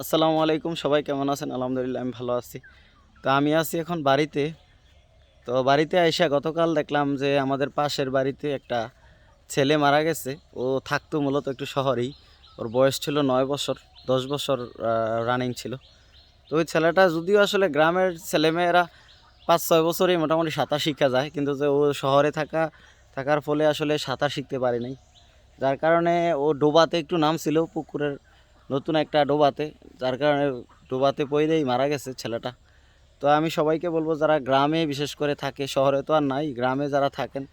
আসসালামু আলাইকুম, সবাই কেমন আছেন? আলহামদুলিল্লাহ আমি ভালো আছি। তো আমি আছি এখন বাড়িতে। তো বাড়িতে আইসা গতকাল দেখলাম যে আমাদের পাশের বাড়িতে একটা ছেলে মারা গেছে। ও থাকতো মূলত একটু শহরেই। ওর বয়স ছিল 9 বছর, 10 বছর রানিং ছিল। তো ওই ছেলেটা যদিও আসলে গ্রামের ছেলেমেয়েরা 5-6 বছরেই মোটামুটি সাঁতার শিক্ষা যায়, কিন্তু যে ও শহরে থাকার ফলে আসলে সাঁতার শিখতে পারে নাই। যার কারণে ও ডোবাতে একটু নামছিল, পুকুরের নতুন একটা ডোবাতে। যার কারণে ডোবাতে পড়েই মারা গেছে ছেলেটা। তো আমি সবাইকে বলবো, যারা গ্রামে বিশেষ করে থাকে, শহরে তো আর নাই, গ্রামে যারা থাকেন,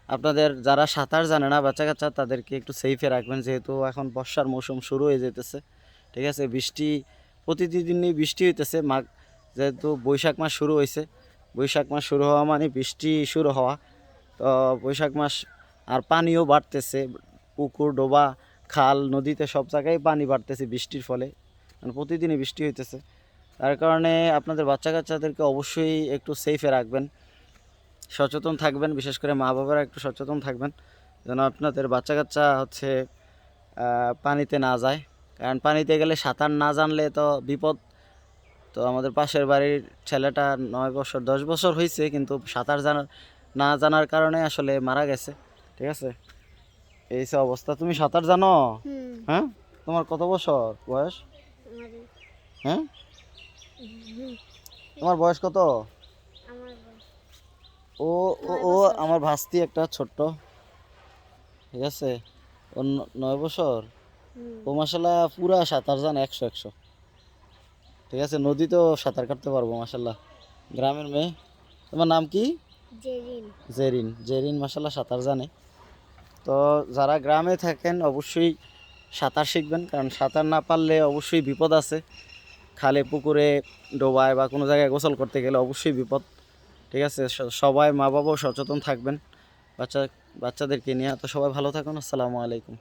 আপনাদের যারা সাঁতার জানে না বাচ্চা কাচ্চা, তাদেরকে একটু সেফে রাখবেন, যেহেতু এখন বর্ষার মৌসুম শুরু হয়ে যেতেছে। ঠিক আছে, বৃষ্টি প্রতিদিনই বৃষ্টি হইতেছে। যেহেতু বৈশাখ মাস শুরু হয়েছে, বৈশাখ মাস শুরু হওয়া মানে বৃষ্টি শুরু হওয়া। তো বৈশাখ মাস, আর পানিও বাড়তেছে। পুকুর, ডোবা, খাল, নদীতে সব জায়গায় পানি বাড়তেছে বৃষ্টির ফলে, মানে প্রতিদিনই বৃষ্টি হইতেছে। তার কারণে আপনাদের বাচ্চা কাচ্চাদেরকে অবশ্যই একটু সেফে রাখবেন, সচেতন থাকবেন। বিশেষ করে মা বাবারা একটু সচেতন থাকবেন যেন আপনাদের বাচ্চা কাচ্চা পানিতে না যায়। কারণ পানিতে গেলে সাঁতার না জানলে তো বিপদ। তো আমাদের পাশের বাড়ির ছেলেটা 9 বছর 10 বছর হয়েছে, কিন্তু সাঁতার না জানার কারণে আসলে মারা গেছে। ঠিক আছে, এই সব অবস্থা। তুমি সাঁতার জানো? হ্যাঁ, তোমার কত বছর বয়স? হ্যাঁ, তোমার বয়স কত? ও ও ও আমার ভাস্তি একটা ছোট্ট। ঠিক আছে, ও 9 বছর। ও মাসাল্লাহ পুরা সাঁতার জানে, 100-100। ঠিক আছে, নদীতেও সাঁতার কাটতে পারবো মাসাল্লাহ। গ্রামের মেয়ে। তোমার নাম কি? জেরিন। জেরিন, জেরিন মাসাল্লাহ সাঁতার জানে। তো যারা গ্রামে থাকেন অবশ্যই সাঁতার শিখবেন, কারণ সাঁতার না পারলে অবশ্যই বিপদ আছে। খালে, পুকুরে, ডোবায় বা কোনো জায়গায় গোসল করতে গেলে অবশ্যই বিপদ। ঠিক আছে, সবাই মা বাবাও সচেতন থাকবেন বাচ্চাদেরকে নিয়ে। তো সবাই ভালো থাকুন। আসসালামু আলাইকুম।